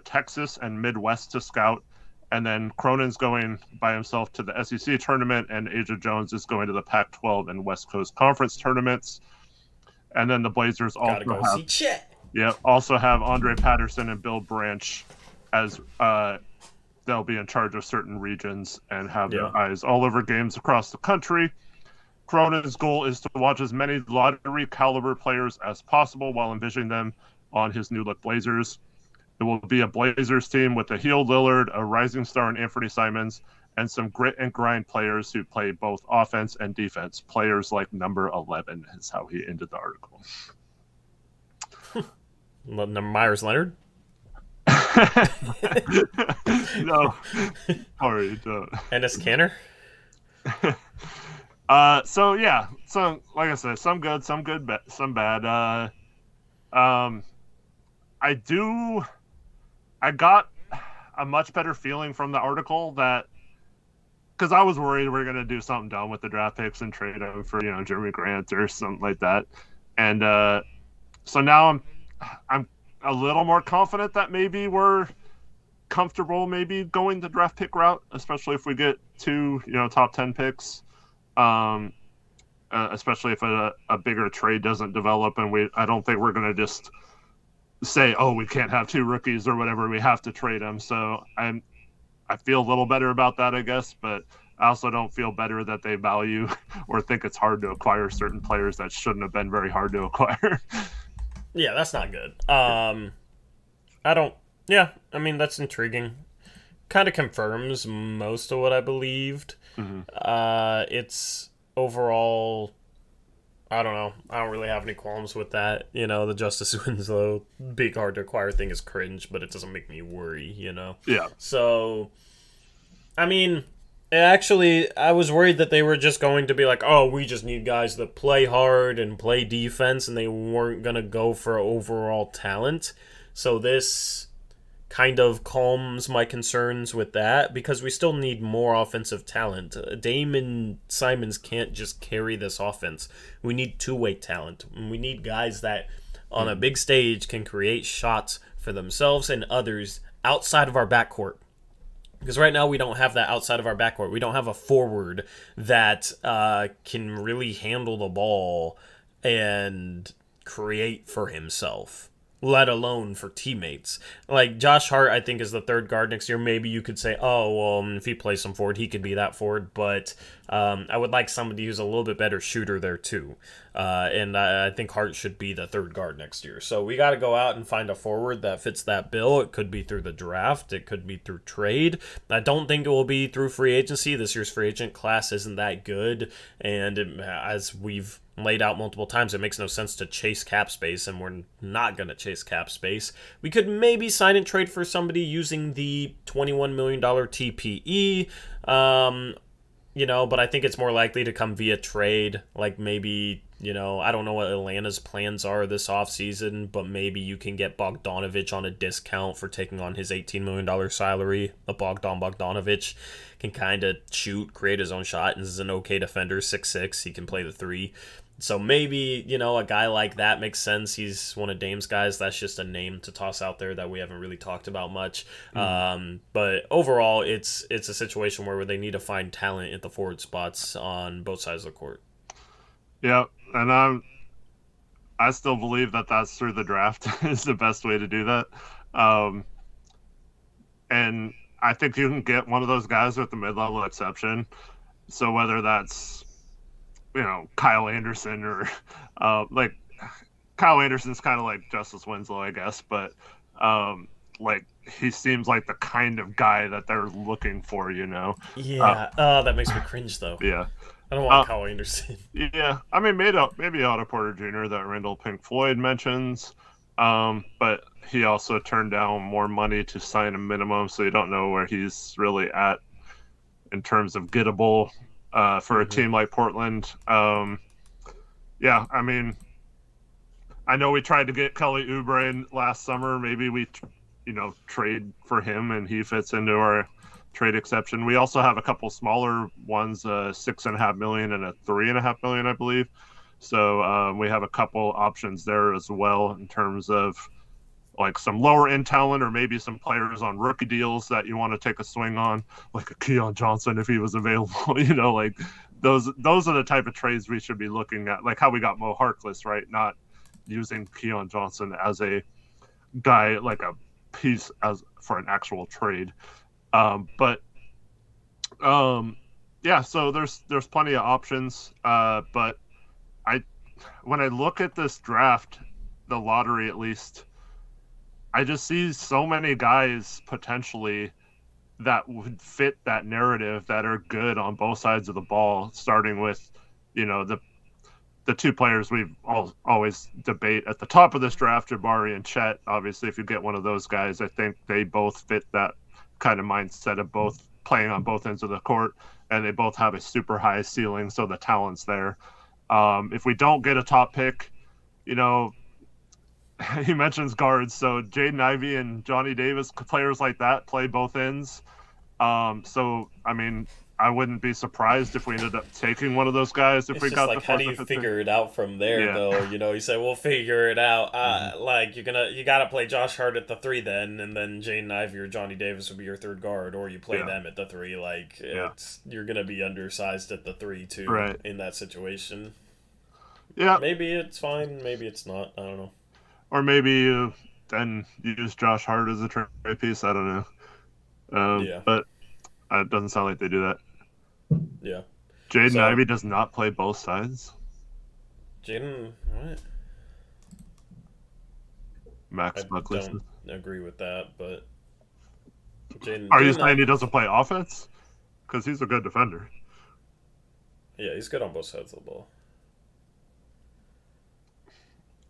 [SPEAKER 2] Texas and Midwest to scout. And then Cronin's going by himself to the SEC tournament, and Asia Jones is going to the Pac-12 and West Coast Conference tournaments. And then the Blazers also have Andre Patterson and Bill Branch as they'll be in charge of certain regions and have their eyes all over games across the country. Cronin's goal is to watch as many lottery caliber players as possible while envisioning them on his new look Blazers. It will be a Blazers team with a heel Lillard, a rising star in Anthony Simons, and some grit and grind players who play both offense and defense. Players like number 11 is how he ended the article.
[SPEAKER 1] Myers Leonard?
[SPEAKER 2] No. Sorry, don't.
[SPEAKER 1] Ennis Canner?
[SPEAKER 2] So yeah, so like I said, some good, some bad. I got a much better feeling from the article that, because I was worried we are gonna do something dumb with the draft picks and trade them for Jeremy Grant or something like that, and so now I'm a little more confident that maybe we're comfortable maybe going the draft pick route, especially if we get two top 10 picks, especially if a bigger trade doesn't develop, and I don't think we're gonna just say, oh, we can't have two rookies or whatever, we have to trade them. So I feel a little better about that, I guess, but I also don't feel better that they value or think it's hard to acquire certain players that shouldn't have been very hard to acquire.
[SPEAKER 1] Yeah, that's not good. That's intriguing. Kind of confirms most of what I believed.
[SPEAKER 2] Mm-hmm.
[SPEAKER 1] It's overall, I don't know. I don't really have any qualms with that. The Justice Winslow big hard to acquire thing is cringe, but it doesn't make me worry,
[SPEAKER 2] Yeah.
[SPEAKER 1] So, actually, I was worried that they were just going to be like, oh, we just need guys that play hard and play defense, and they weren't going to go for overall talent. So this kind of calms my concerns with that, because we still need more offensive talent. Dame and Simons can't just carry this offense. We need two-way talent. We need guys that on a big stage can create shots for themselves and others outside of our backcourt. Because right now we don't have that outside of our backcourt. We don't have a forward that can really handle the ball and create for himself, let alone for teammates. Like Josh Hart, I think, is the third guard next year. Maybe you could say, oh, well, if he plays some forward, he could be that forward. But I would like somebody who's a little bit better shooter there, too. And I think Hart should be the third guard next year. So we got to go out and find a forward that fits that bill. It could be through the draft. It could be through trade. I don't think it will be through free agency. This year's free agent class isn't that good. And as we've laid out multiple times, it makes no sense to chase cap space, and we're not going to chase cap space. We could maybe sign and trade for somebody using the $21 million TPE, but I think it's more likely to come via trade. Like maybe, I don't know what Atlanta's plans are this offseason, but maybe you can get Bogdanovich on a discount for taking on his $18 million salary. Bogdanovich can kind of shoot, create his own shot, and is an okay defender, 6'6". He can play the three. So maybe, a guy like that makes sense. He's one of Dame's guys. That's just a name to toss out there that we haven't really talked about much. But overall, it's a situation where they need to find talent at the forward spots on both sides of the court.
[SPEAKER 2] Yeah, and I still believe that that's through the draft is the best way to do that. And I think you can get one of those guys with the mid-level exception. So whether that's Kyle Anderson or Kyle Anderson's kind of like Justice Winslow, I guess, but he seems like the kind of guy that they're looking for,
[SPEAKER 1] Yeah, that makes me cringe though.
[SPEAKER 2] Yeah.
[SPEAKER 1] I don't want Kyle Anderson.
[SPEAKER 2] Yeah, maybe Otto Porter Jr. that Randall Pink Floyd mentions, but he also turned down more money to sign a minimum, so you don't know where he's really at in terms of gettable for a team like Portland. I know we tried to get Kelly Oubre last summer. Maybe we, trade for him and he fits into our trade exception. We also have a couple smaller ones, $6.5 million and a $3.5 million, I believe. So we have a couple options there as well in terms of like some lower end talent, or maybe some players on rookie deals that you want to take a swing on, like a Keon Johnson if he was available. Those are the type of trades we should be looking at, like how we got Mo Harkless, right? Not using Keon Johnson as a guy, like a piece as for an actual trade. yeah, so there's plenty of options. But I when I look at this draft, the lottery at least, I just see so many guys potentially that would fit that narrative that are good on both sides of the ball, starting with, the two players we've always debate at the top of this draft, Jabari and Chet. Obviously, if you get one of those guys, I think they both fit that kind of mindset of both playing on both ends of the court, and they both have a super high ceiling, so the talent's there. If we don't get a top pick, you know, he mentions guards, so Jaden Ivey and Johnny Davis, players like that, play both ends. So I mean, I wouldn't be surprised if we ended up taking one of those guys if
[SPEAKER 1] It's
[SPEAKER 2] we
[SPEAKER 1] just
[SPEAKER 2] got
[SPEAKER 1] like,
[SPEAKER 2] the
[SPEAKER 1] how
[SPEAKER 2] fourth
[SPEAKER 1] do
[SPEAKER 2] or
[SPEAKER 1] you
[SPEAKER 2] fifth
[SPEAKER 1] figure it out from there,
[SPEAKER 2] Yeah.
[SPEAKER 1] though? You say, we'll figure it out. Like, you gotta play Josh Hart at the 3 then, and then Jaden Ivey or Johnny Davis would be your third guard, or you play
[SPEAKER 2] Yeah.
[SPEAKER 1] them at the 3. Like,
[SPEAKER 2] Yeah.
[SPEAKER 1] you're gonna be undersized at the 3, too,
[SPEAKER 2] Right.
[SPEAKER 1] in that situation.
[SPEAKER 2] Yeah,
[SPEAKER 1] Maybe it's fine, maybe it's not. I don't know.
[SPEAKER 2] or maybe you then use Josh Hart as a trade piece. I don't know.
[SPEAKER 1] Yeah.
[SPEAKER 2] But it doesn't sound like they do that.
[SPEAKER 1] Yeah.
[SPEAKER 2] Jaden
[SPEAKER 1] So-
[SPEAKER 2] Ivey does not play both sides.
[SPEAKER 1] Jaden, what?
[SPEAKER 2] Max
[SPEAKER 1] I
[SPEAKER 2] Buckley.
[SPEAKER 1] don't agree with that, but Jaden.
[SPEAKER 2] Are you
[SPEAKER 1] Jaden,
[SPEAKER 2] saying he doesn't play offense? Because he's a good defender.
[SPEAKER 1] Yeah, he's good on both sides of the ball.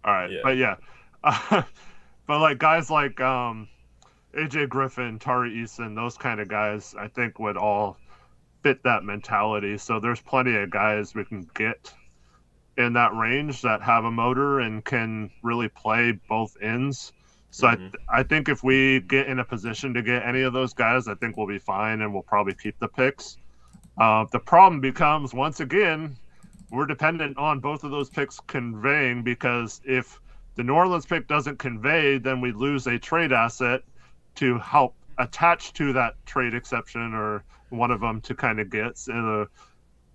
[SPEAKER 2] All right,
[SPEAKER 1] Yeah.
[SPEAKER 2] but yeah, but like guys like AJ Griffin, Tari Eason, those kind of guys, I think would all fit that mentality. So there's plenty of guys we can get in that range that have a motor and can really play both ends. So I think if we get in a position to get any of those guys, I think we'll be fine and we'll probably keep the picks. The problem becomes, once again, we're dependent on both of those picks conveying, because if the New Orleans pick doesn't convey, then we lose a trade asset to help attach to that trade exception, or one of them to kind of get. So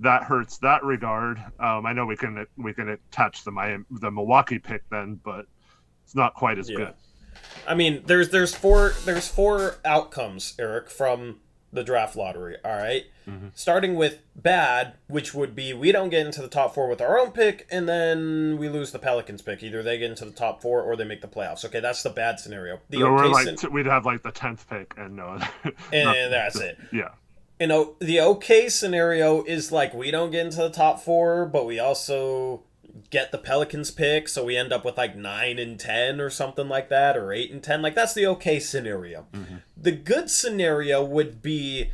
[SPEAKER 2] that hurts that regard. I know we can attach the Milwaukee pick then, but it's not quite as good.
[SPEAKER 1] I mean, there's four outcomes, Eric, from the draft lottery. All right? Starting with bad, which would be we don't get into the top 4 with our own pick, and then we lose the Pelicans pick. Either they get into the top 4 or they make the playoffs. Okay, that's the bad scenario. The
[SPEAKER 2] We'd have like the 10th pick, and no,
[SPEAKER 1] and that's it.
[SPEAKER 2] Yeah.
[SPEAKER 1] The okay scenario is like we don't get into the top 4, but we also get the Pelicans pick, so we end up with like 9 and 10 or something like that, or 8 and 10. Like, that's the okay scenario. The good scenario would be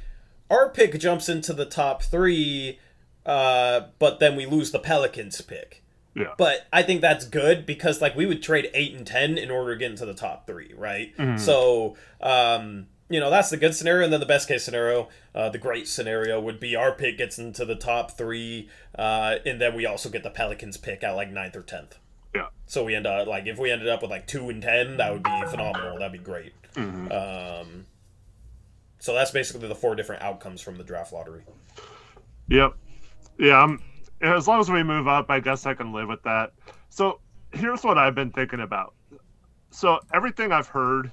[SPEAKER 1] our pick jumps into the top 3, but then we lose the Pelicans pick.
[SPEAKER 2] Yeah.
[SPEAKER 1] But I think that's good, because like we would trade 8 and 10 in order to get into the top 3, right? So that's the good scenario. And then the best case scenario, the great scenario, would be our pick gets into the top 3, and then we also get the Pelicans pick at like 9th or 10th.
[SPEAKER 2] Yeah.
[SPEAKER 1] So we end up like, if we ended up with like 2 and 10, that would be phenomenal. That'd be great. So that's basically the 4 different outcomes from the draft lottery.
[SPEAKER 2] Yep. Yeah. As long as we move up, I guess I can live with that. So here's what I've been thinking about. So everything I've heard,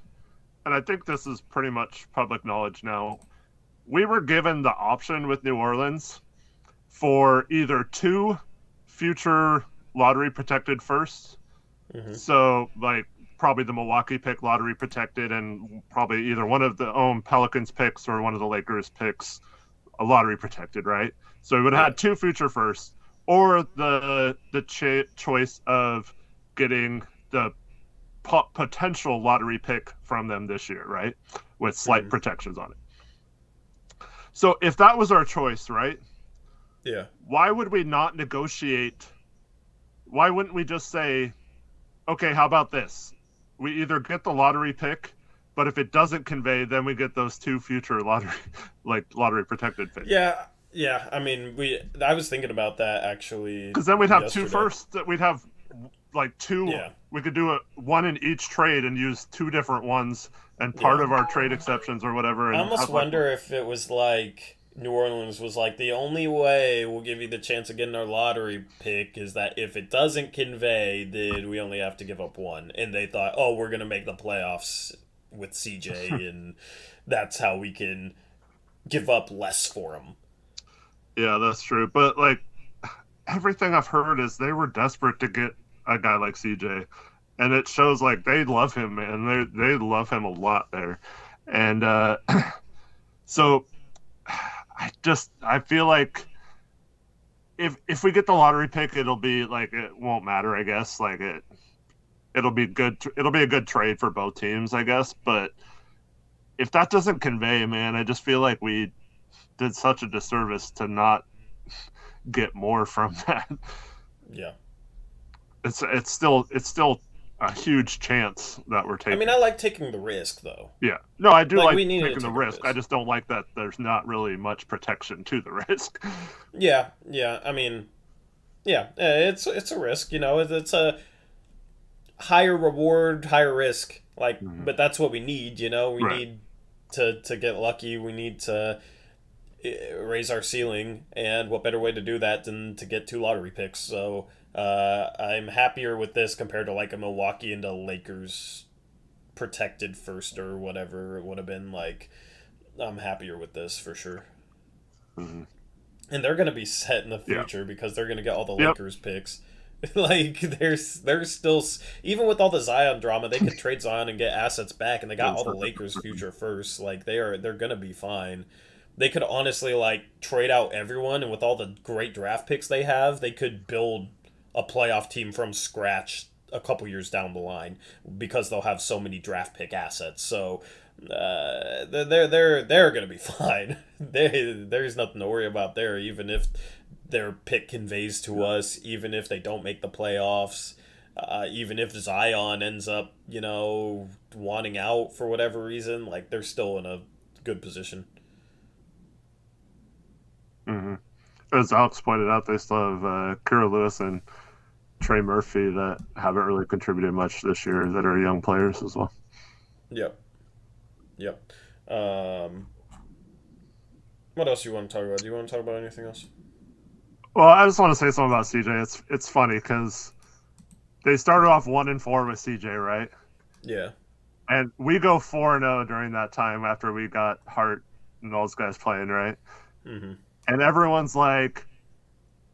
[SPEAKER 2] and I think this is pretty much public knowledge now, we were given the option with New Orleans for either 2 future lottery protected firsts. So like probably the Milwaukee pick lottery protected, and probably either one of the Pelicans picks or one of the Lakers picks a lottery protected, right? So we would have had 2 future firsts, or the choice of getting the potential lottery pick from them this year, right? With slight protections on it. So if that was our choice, right?
[SPEAKER 1] Yeah.
[SPEAKER 2] Why would we not negotiate? Why wouldn't we just say, okay, how about this? We either get the lottery pick, but if it doesn't convey, then we get those 2 future lottery protected picks.
[SPEAKER 1] Yeah. I mean, I was thinking about that actually.
[SPEAKER 2] Because then we'd have
[SPEAKER 1] yesterday.
[SPEAKER 2] 2 firsts. That we'd have like 2.
[SPEAKER 1] Yeah.
[SPEAKER 2] We could do one in each trade and use 2 different ones and part of our trade exceptions or whatever. And
[SPEAKER 1] I almost wonder if it was like New Orleans was like, the only way we'll give you the chance of getting our lottery pick is that if it doesn't convey, then we only have to give up 1. And they thought, oh, we're going to make the playoffs with CJ, and that's how we can give up less for him.
[SPEAKER 2] Yeah, that's true. But like everything I've heard is they were desperate to get a guy like CJ, and it shows like they love him, man. They love him a lot there, and so I feel like if we get the lottery pick, it'll be like it won't matter. I guess like it'll be good. It'll be a good trade for both teams, I guess. But if that doesn't convey, man, I just feel like we did such a disservice to not get more from that.
[SPEAKER 1] Yeah.
[SPEAKER 2] It's still a huge chance that we're
[SPEAKER 1] I
[SPEAKER 2] taking.
[SPEAKER 1] mean, I like taking the risk, though.
[SPEAKER 2] Yeah, no, I do like
[SPEAKER 1] we needed
[SPEAKER 2] taking
[SPEAKER 1] to
[SPEAKER 2] the
[SPEAKER 1] take a
[SPEAKER 2] risk. I just don't like that there's not really much protection to the risk.
[SPEAKER 1] Yeah, yeah. I mean, yeah, it's a risk. It's a higher reward, higher risk. Like, but that's what we need. We
[SPEAKER 2] Right.
[SPEAKER 1] need to get lucky. We need to raise our ceiling, and what better way to do that than to get two lottery picks? So I'm happier with this compared to like a Milwaukee and a Lakers protected first or whatever it would have been. Like, I'm happier with this for sure.
[SPEAKER 2] Mm-hmm.
[SPEAKER 1] And they're gonna be set in the
[SPEAKER 2] Yeah.
[SPEAKER 1] future because they're gonna get all the
[SPEAKER 2] Yep.
[SPEAKER 1] Lakers picks. Like there's still, even with all the Zion drama, they could trade Zion and get assets back, and they got all the Lakers' future first. Like they're gonna be fine. They could honestly like trade out everyone, and with all the great draft picks they have, they could build a playoff team from scratch a couple years down the line because they'll have so many draft pick assets. So they're gonna be fine. There's nothing to worry about there, even if their pick conveys to us, even if they don't make the playoffs, even if Zion ends up, wanting out for whatever reason, like they're still in a good position.
[SPEAKER 2] Mm-hmm. As Alex pointed out, they still have Kira Lewis and Trey Murphy that haven't really contributed much this year that are young players as well.
[SPEAKER 1] Yep. Yep. What else do you want to talk about? Do you want to talk about anything else?
[SPEAKER 2] Well, I just want to say something about CJ. It's funny because they started off 1-4 with CJ, right?
[SPEAKER 1] Yeah.
[SPEAKER 2] And we go 4-0 during that time after we got Hart and those guys playing, right?
[SPEAKER 1] Mm-hmm.
[SPEAKER 2] And everyone's like,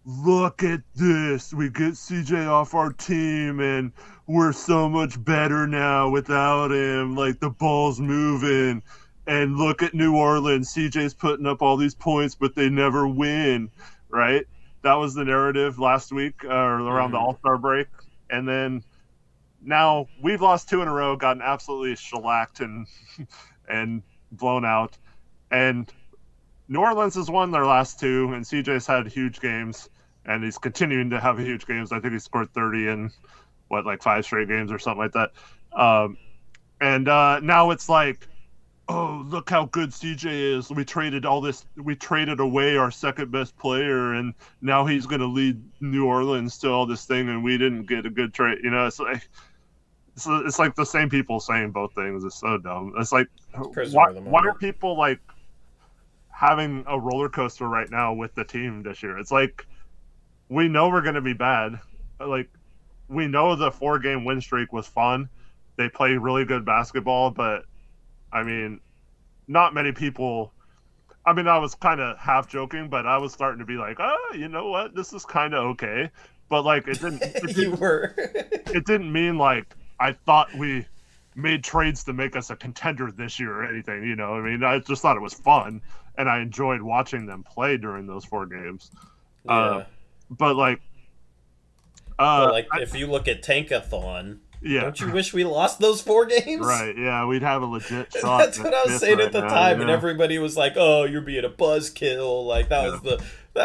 [SPEAKER 2] look at this. We get CJ off our team and we're so much better now without him. Like the ball's moving. And look at New Orleans. CJ's putting up all these points, but they never win, right? That was the narrative last week or around the All-Star break. And then now we've lost 2 in a row, gotten absolutely shellacked and blown out. And New Orleans has won their last 2, and CJ's had huge games, and he's continuing to have huge games. I think he scored 30 in, 5 straight games or something like that. And now it's like, oh, look how good CJ is. We traded away our second best player, and now he's going to lead New Orleans to all this thing, and we didn't get a good trade. It's like the same people saying both things. It's so dumb. It's like, why are people like having a roller coaster right now with the team this year? It's like, we know we're going to be bad. Like, we know the 4-game win streak was fun. They play really good basketball, but I mean, not many people. I mean, I was kind of half joking, but I was starting to be like, oh, you know what? This is kind of okay. But like, it didn't.
[SPEAKER 1] You were.
[SPEAKER 2] It didn't mean like I thought we made trades to make us a contender this year or anything. I mean, I just thought it was fun, and I enjoyed watching them play during those 4 games.
[SPEAKER 1] Yeah.
[SPEAKER 2] But like,
[SPEAKER 1] if you look at Tankathon.
[SPEAKER 2] Yeah.
[SPEAKER 1] Don't you wish we lost those 4 games?
[SPEAKER 2] Right, yeah, we'd have a legit shot.
[SPEAKER 1] That's what I was saying at the time, and everybody was like, oh, you're being a buzzkill. Like, that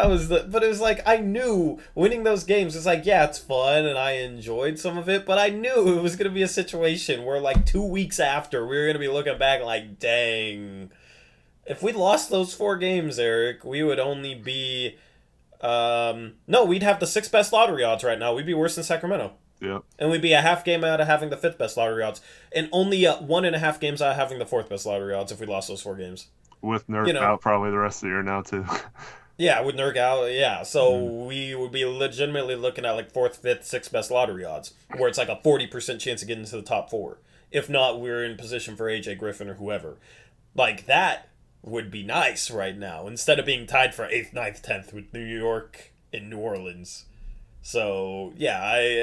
[SPEAKER 1] was the, but it was like, I knew winning those games, it's like, yeah, it's fun, and I enjoyed some of it, but I knew it was going to be a situation where, like, 2 weeks after, we were going to be looking back like, dang. If we lost those 4 games, Eric, we would only be, no, we'd have the 6th best lottery odds right now. We'd be worse than Sacramento.
[SPEAKER 2] Yep.
[SPEAKER 1] And we'd be a half game out of having the 5th best lottery odds, and only 1.5 games out of having the 4th best lottery odds if we lost those 4 games.
[SPEAKER 2] With Nurk out probably the rest of the year now too.
[SPEAKER 1] Yeah, with Nurk out, yeah. So we would be legitimately looking at like 4th, 5th, 6th best lottery odds, where it's like a 40% chance of getting into the top 4. If not, we're in position for AJ Griffin or whoever. Like that would be nice right now instead of being tied for 8th, ninth, 10th with New York and New Orleans. So, yeah,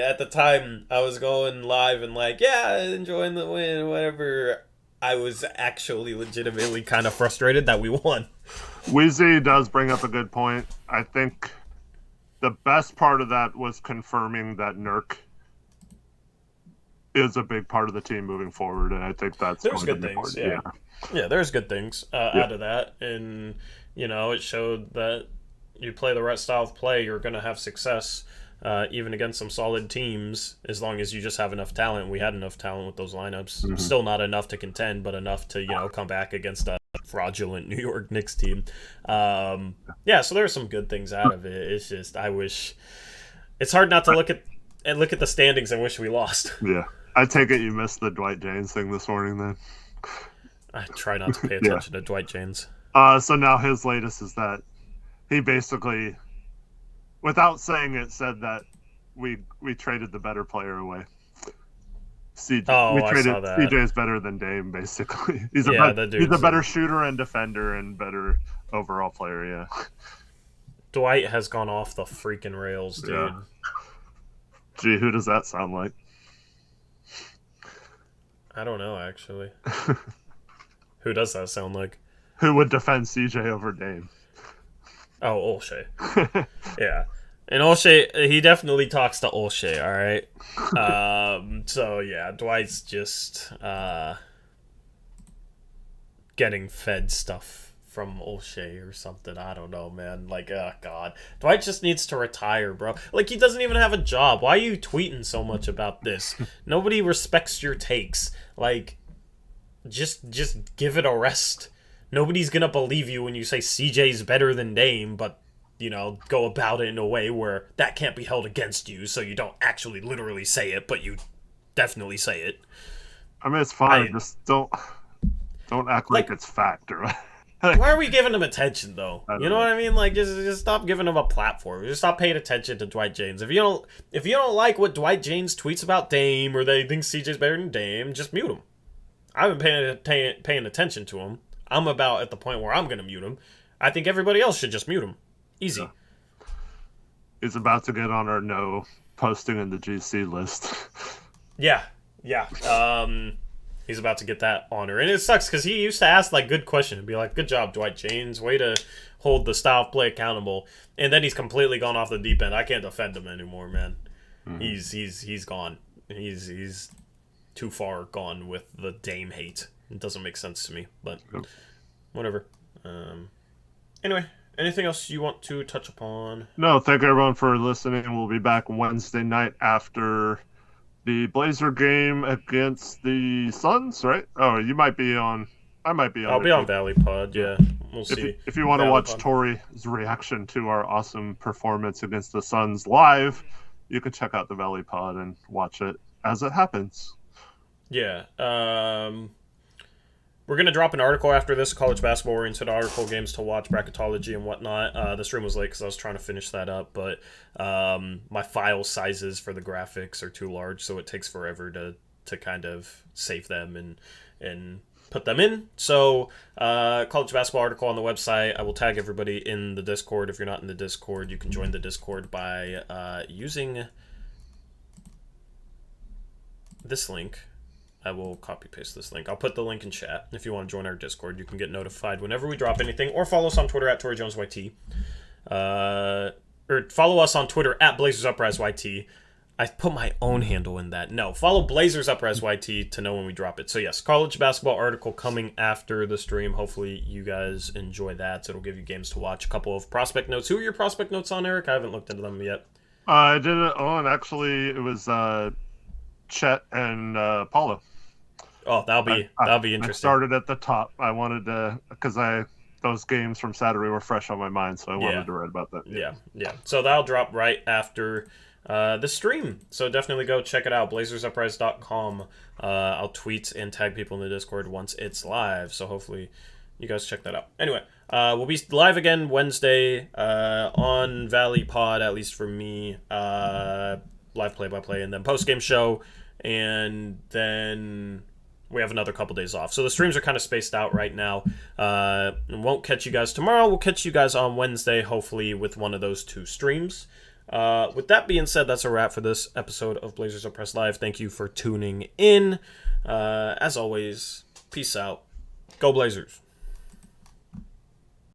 [SPEAKER 1] at the time, I was going live and like, yeah, enjoying the win, whatever. I was actually legitimately kind of frustrated that we won.
[SPEAKER 2] Wheezy does bring up a good point. I think the best part of that was confirming that Nurk is a big part of the team moving forward, and I think that's
[SPEAKER 1] There's
[SPEAKER 2] going
[SPEAKER 1] good
[SPEAKER 2] to be
[SPEAKER 1] things,
[SPEAKER 2] important.
[SPEAKER 1] yeah, there's good things out of that, and it showed that you play the right style of play, you're going to have success. Even against some solid teams, as long as you just have enough talent. We had enough talent with those lineups.
[SPEAKER 2] Mm-hmm.
[SPEAKER 1] Still not enough to contend, but enough to come back against a fraudulent New York Knicks team. So there's some good things out of it. It's just it's hard not to look at the standings and wish we lost.
[SPEAKER 2] Yeah, I take it you missed the Dwight James thing this morning then.
[SPEAKER 1] I try not to pay attention to Dwight James.
[SPEAKER 2] So now his latest is that he basically, without saying it, said that we traded the better player away. CJ,
[SPEAKER 1] I saw that.
[SPEAKER 2] CJ is better than Dame, basically. He's a better shooter and defender and better overall player, yeah.
[SPEAKER 1] Dwight has gone off the freaking rails, dude. Yeah.
[SPEAKER 2] Gee, who does that sound like?
[SPEAKER 1] I don't know, actually. Who does that sound like?
[SPEAKER 2] Who would defend CJ over Dame?
[SPEAKER 1] Oh, Olshey. Yeah. And Olshey, he definitely talks to Olshey, all right? So, yeah, Dwight's just getting fed stuff from Olshey or something. I don't know, man. Like, oh, God. Dwight just needs to retire, bro. Like, he doesn't even have a job. Why are you tweeting so much about this? Nobody respects your takes. Like, just give it a rest. Nobody's gonna believe you when you say CJ's better than Dame, but, go about it in a way where that can't be held against you, so you don't actually literally say it, but you definitely say it.
[SPEAKER 2] I mean, it's fine. Just don't act like it's fact. Or
[SPEAKER 1] why are we giving him attention, though? You know what I mean? Like, just stop giving him a platform. Just stop paying attention to Dwight James. If you don't like what Dwight James tweets about Dame, or they think CJ's better than Dame, just mute him. I've been paying attention to him. I'm about at the point where I'm going to mute him. I think everybody else should just mute him. Easy.
[SPEAKER 2] Yeah. He's about to get on our no posting in the GC list.
[SPEAKER 1] Yeah. He's about to get that honor. And it sucks because he used to ask good questions and be like, good job, Dwight James. Way to hold the style of play accountable. And then he's completely gone off the deep end. I can't defend him anymore, man. Mm-hmm. He's gone. He's too far gone with the Dame hate. It doesn't make sense to me, but whatever. Anyway, anything else you want to touch upon?
[SPEAKER 2] No, thank everyone for listening. We'll be back Wednesday night after the Blazer game against the Suns, right? Oh, you might be on. I might be on.
[SPEAKER 1] I'll be on Valley Pod, yeah. We'll see.
[SPEAKER 2] If you want to watch Tori's reaction to our awesome performance against the Suns live, you can check out the Valley Pod and watch it as it happens.
[SPEAKER 1] Yeah. We're going to drop an article after this, college basketball-oriented article, games to watch, bracketology, and whatnot. The stream was late because I was trying to finish that up, but my file sizes for the graphics are too large, so it takes forever to kind of save them and put them in. So, college basketball article on the website. I will tag everybody in the Discord. If you're not in the Discord, you can join the Discord by using this link. I will copy-paste this link. I'll put the link in chat. If you want to join our Discord, you can get notified whenever we drop anything, or follow us on Twitter at ToryJonesYT. Or follow us on Twitter at BlazersUpriseYT. I put my own handle in that. No, follow BlazersUpriseYT to know when we drop it. So yes, college basketball article coming after the stream. Hopefully you guys enjoy that. It'll give you games to watch. A couple of prospect notes. Who are your prospect notes on, Eric? I haven't looked into them yet.
[SPEAKER 2] I did it on, actually, it was Chet and Paulo.
[SPEAKER 1] Oh, that'll be interesting.
[SPEAKER 2] I started at the top. I wanted to, because those games from Saturday were fresh on my mind, so I wanted to write about that.
[SPEAKER 1] Yeah. So that'll drop right after the stream. So definitely go check it out, BlazersUprise.com. I'll tweet and tag people in the Discord once it's live, so hopefully you guys check that out. Anyway, we'll be live again Wednesday on Valley Pod, at least for me. Live play-by-play, and then post-game show, and then we have another couple days off. So the streams are kind of spaced out right now. Won't catch you guys tomorrow. We'll catch you guys on Wednesday, hopefully with one of those 2 streams. With that being said, that's a wrap for this episode of Blazers Uprise Live. Thank you for tuning in. As always, peace out. Go Blazers.